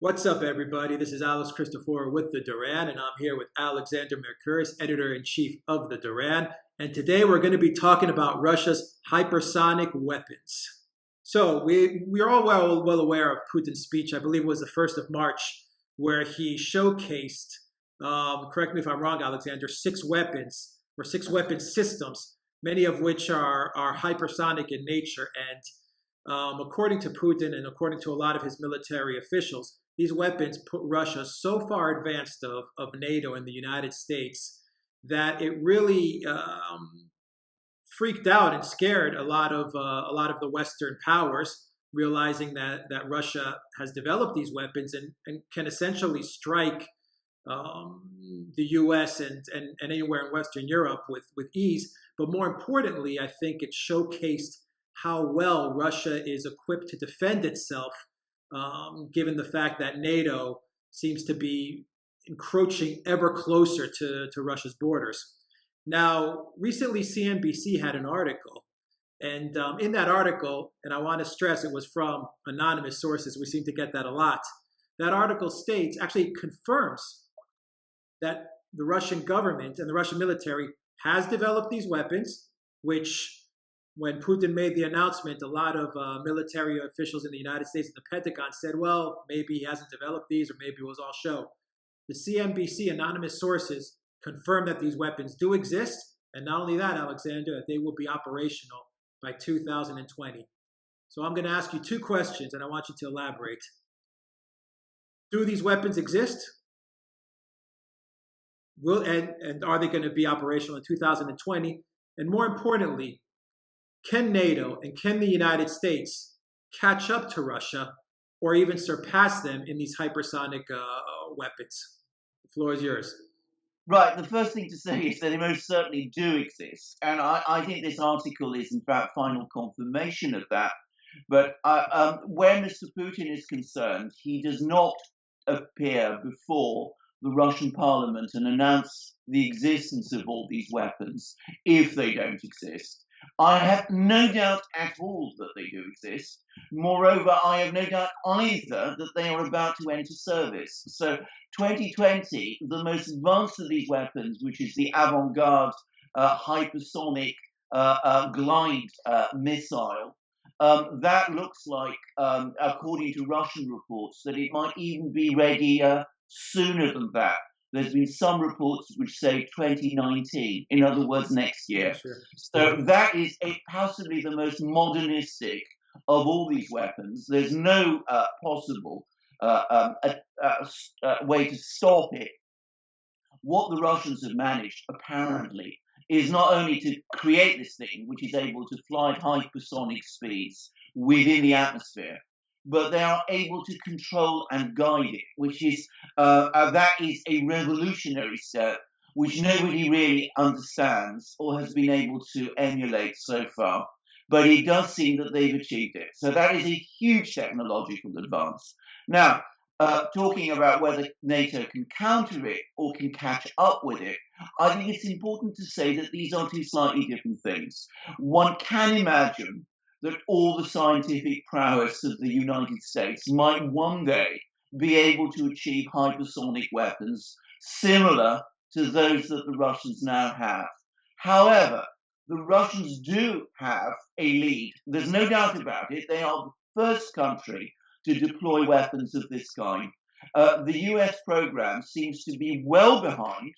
What's up, everybody? This is Christoforou with the Duran, and I'm here with Alexander Mercouris, editor-in-chief of the Duran. And today we're going to be talking about Russia's hypersonic weapons. So we're all well aware of Putin's speech. I believe it was the 1st of March, where he showcased, correct me if I'm wrong, Alexander, six weapon systems, many of which are hypersonic in nature. And according to Putin and according to a lot of his military officials, these weapons put Russia so far advanced of NATO and the United States that it really freaked out and scared a lot of the Western powers, realizing that Russia has developed these weapons and can essentially strike the U.S. and anywhere in Western Europe with ease. But more importantly, I think it showcased how well Russia is equipped to defend itself, given the fact that NATO seems to be encroaching ever closer to Russia's borders. Now, recently CNBC had an article, and in that article, and I want to stress it was from anonymous sources, we seem to get that a lot, that article states, actually confirms, that the Russian government and the Russian military has developed these weapons, which when Putin made the announcement, a lot of military officials in the United States and the Pentagon said, well, maybe he hasn't developed these, or maybe it was all show. The CNBC anonymous sources confirm that these weapons do exist, and not only that, Alexander, that they will be operational by 2020. So I'm going to ask you two questions, and I want you to elaborate. Do these weapons exist? And are they going to be operational in 2020? And more importantly, can NATO and can the United States catch up to Russia or even surpass them in these hypersonic weapons? The floor is yours. Right. The first thing to say is that they most certainly do exist. And I think this article is, in fact, final confirmation of that. But where Mr. Putin is concerned, he does not appear before the Russian parliament and announce the existence of all these weapons if they don't exist. I have no doubt at all that they do exist. Moreover, I have no doubt either that they are about to enter service. So 2020, the most advanced of these weapons, which is the Avangard hypersonic glide missile, that looks like, according to Russian reports, that it might even be ready sooner than that. There's been some reports which say 2019, in other words, next year. Sure. So that is possibly the most modernistic of all these weapons. There's no possible way to stop it. What the Russians have managed, apparently, is not only to create this thing, which is able to fly at hypersonic speeds within the atmosphere, but they are able to control and guide it, which is that is a revolutionary step, which nobody really understands or has been able to emulate so far. But it does seem that they've achieved it. So that is a huge technological advance. Now, talking about whether NATO can counter it or can catch up with it, I think it's important to say that these are two slightly different things. One can imagine that all the scientific prowess of the United States might one day be able to achieve hypersonic weapons similar to those that the Russians now have. However, the Russians do have a lead. There's no doubt about it. They are the first country to deploy weapons of this kind. The US program seems to be well behind,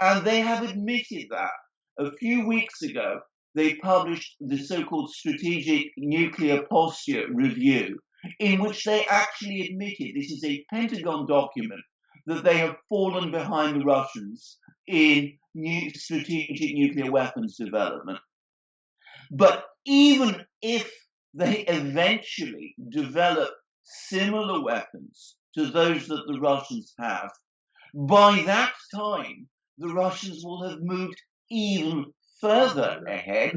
and they have admitted that. A few weeks ago, they published the so-called Strategic Nuclear Posture Review, in which they actually admitted, this is a Pentagon document, that they have fallen behind the Russians in strategic nuclear weapons development. But even if they eventually develop similar weapons to those that the Russians have, by that time, the Russians will have moved even further ahead.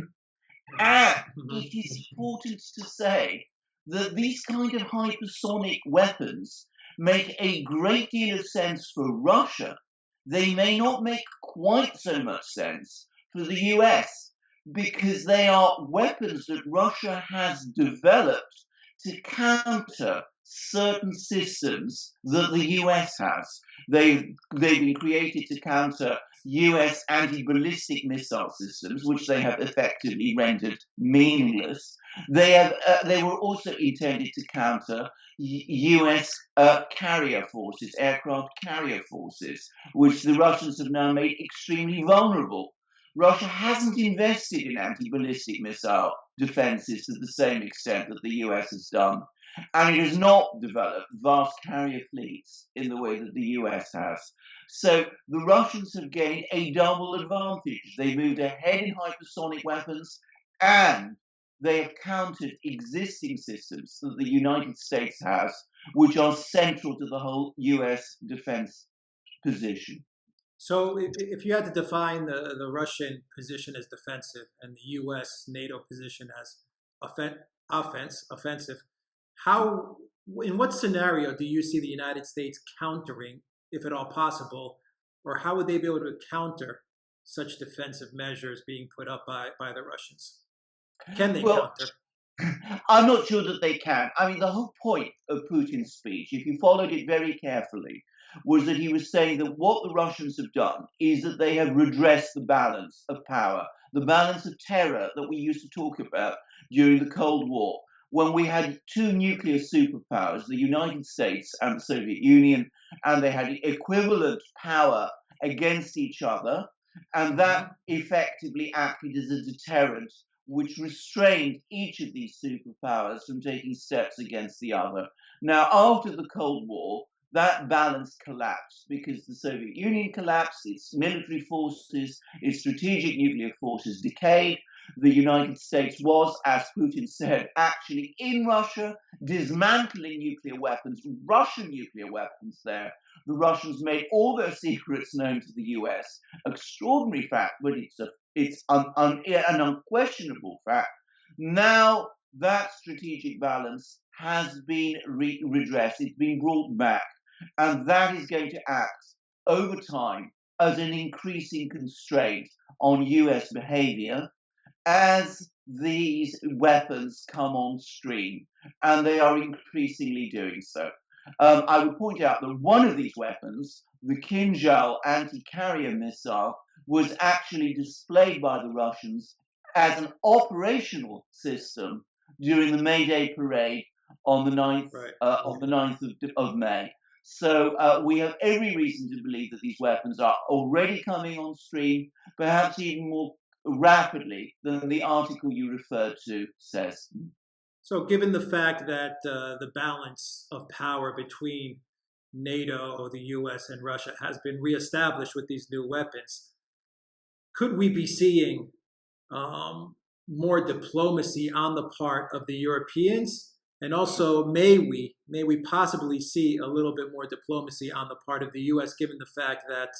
And it is important to say that these kind of hypersonic weapons make a great deal of sense for Russia. They may not make quite so much sense for the US, because they are weapons that Russia has developed to counter certain systems that the US has. They've been created to counter US anti-ballistic missile systems, which they have effectively rendered meaningless. They were also intended to counter US carrier forces, aircraft carrier forces, which the Russians have now made extremely vulnerable. Russia hasn't invested in anti-ballistic missile defenses to the same extent that the US has done. And it has not developed vast carrier fleets in the way that the US has. So the Russians have gained a double advantage. They moved ahead in hypersonic weapons, and they have countered existing systems that the United States has, which are central to the whole US defense position. So if you had to define the Russian position as defensive and the U.S. NATO position as offensive, in what scenario do you see the United States countering, if at all possible, or how would they be able to counter such defensive measures being put up by the Russians? Can they counter? I'm not sure that they can. I mean, the whole point of Putin's speech, if you followed it very carefully, was that he was saying that what the Russians have done is that they have redressed the balance of power, the balance of terror that we used to talk about during the Cold War, when we had two nuclear superpowers, the United States and the Soviet Union, and they had equivalent power against each other, and that effectively acted as a deterrent which restrained each of these superpowers from taking steps against the other. Now, after the Cold War, that balance collapsed because the Soviet Union collapsed, its military forces, its strategic nuclear forces decayed. The United States was, as Putin said, actually in Russia, dismantling nuclear weapons, Russian nuclear weapons there. The Russians made all their secrets known to the US. Extraordinary fact, but it's an unquestionable fact. Now that strategic balance has been redressed, it's been brought back, and that is going to act over time as an increasing constraint on US behavior as these weapons come on stream, and they are increasingly doing so. I would point out that one of these weapons, the Kinzhal anti-carrier missile, was actually displayed by the Russians as an operational system during the May Day parade on the 9th, of May. So we have every reason to believe that these weapons are already coming on stream, perhaps even more rapidly than the article you referred to says. So given the fact that the balance of power between NATO, the US, and Russia has been reestablished with these new weapons, could we be seeing more diplomacy on the part of the Europeans? And also, may we possibly see a little bit more diplomacy on the part of the U.S., given the fact that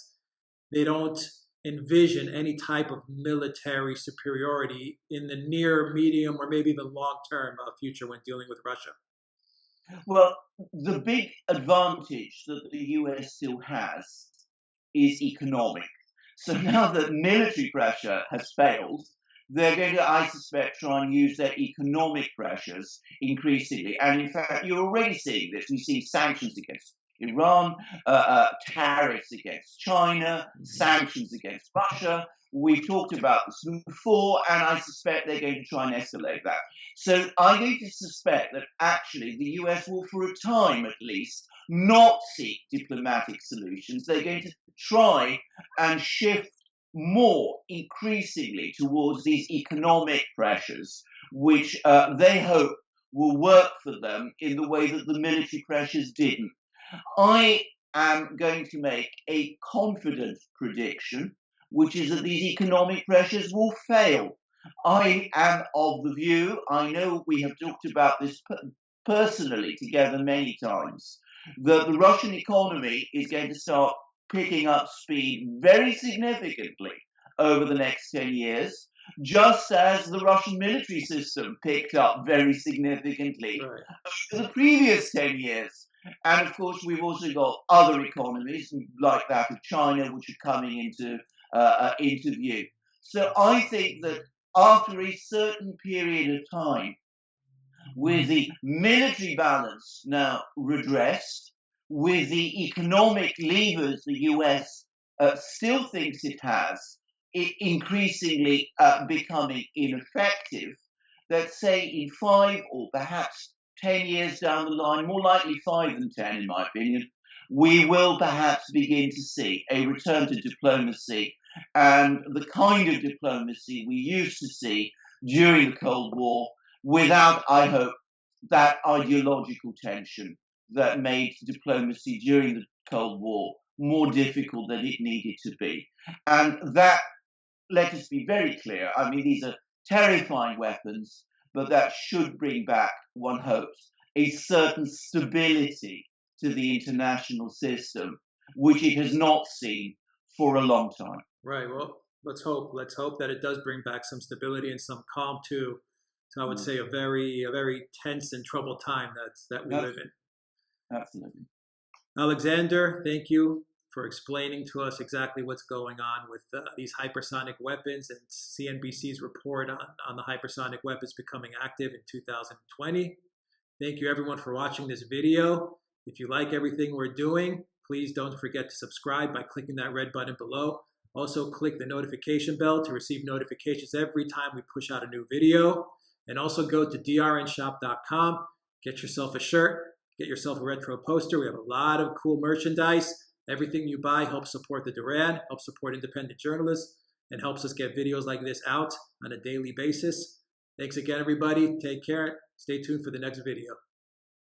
they don't envision any type of military superiority in the near, medium, or maybe even long-term future when dealing with Russia? Well, the big advantage that the US still has is economic. So now that military pressure has failed, they're going to, I suspect, try and use their economic pressures increasingly. And in fact, you're already seeing this. We've seen sanctions against Iran, tariffs against China, sanctions against Russia. We've talked about this before, and I suspect they're going to try and escalate that. So I'm going to suspect that actually the US will, for a time at least, not seek diplomatic solutions. They're going to try and shift more increasingly towards these economic pressures, which they hope will work for them in the way that the military pressures didn't. I am going to make a confident prediction, which is that these economic pressures will fail. I am of the view, I know we have talked about this personally together many times, that the Russian economy is going to start picking up speed very significantly over the next 10 years, just as the Russian military system picked up very significantly over the previous 10 years. And of course, we've also got other economies like that of China, which are coming into view. So I think that after a certain period of time, with the military balance now redressed, with the economic levers the US still thinks it has, it increasingly becoming ineffective, that say in 5 or perhaps 10 years down the line, more likely 5 than 10 in my opinion, we will perhaps begin to see a return to diplomacy and the kind of diplomacy we used to see during the Cold War, without, I hope, that ideological tension that made diplomacy during the Cold War more difficult than it needed to be. And that, let us be very clear, I mean, these are terrifying weapons, but that should bring back, one hopes, a certain stability to the international system, which it has not seen for a long time. Right. Well, let's hope that it does bring back some stability and some calm too. So I would say a very tense and troubled time that we live in. Absolutely. Alexander, thank you for explaining to us exactly what's going on with these hypersonic weapons and CNBC's report on the hypersonic weapons becoming active in 2020. Thank you everyone for watching this video. If you like everything we're doing, please don't forget to subscribe by clicking that red button below. Also click the notification bell to receive notifications every time we push out a new video. And also go to drnshop.com, get yourself a shirt, get yourself a retro poster. We have a lot of cool merchandise. Everything you buy helps support the Duran, helps support independent journalists, and helps us get videos like this out on a daily basis. Thanks again, everybody. Take care. Stay tuned for the next video.